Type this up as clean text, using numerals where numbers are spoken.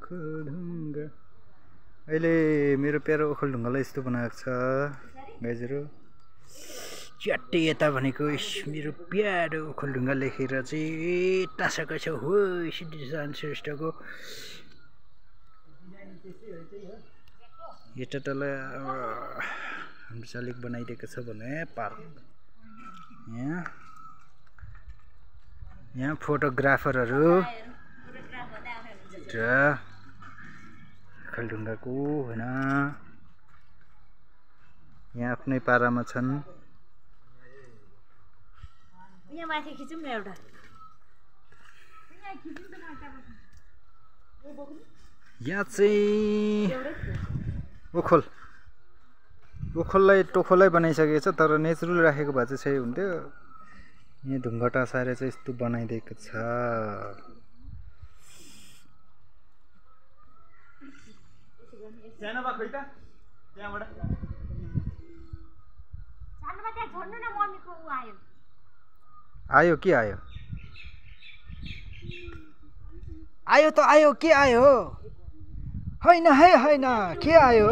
ओखलढुङ्गा अहिले मेरो प्यारो ओखलढुङ्गालाई यस्तो बनाएको छ गाइजहरु च्याट्टै यता भनेको मेरो प्यारो ओखलढुङ्गा लेखेर चाहिँ टाँसाएको छ हो सिद्धिसान श्रेष्ठको यता तल हाम्रो चालिक बनाइदिएको छ भने पार्क यहाँ फोटोग्राफरहरू र ओखलढुङ्गाको हैन यहाँ आफ्नै पारामा छन् यहाँ माथि खिचौँ न एउटा यहाँ चाहिँ ओखललाई टोखोलाई बनाइसकेको छ तर नेचुरल राखेको भए चाहिँ सही हुन्थ्यो यहाँ ढुङ्गा टाँसाएर चाहिँ यस्तो बनाइदिएको छ सानो बा खोइ त त्यहाँबाट सानोमा त्यहाँ झर्नु न मम्मीको उ आयो आयो के आयो आयो त आयो के आयो होइन है होइन के आयो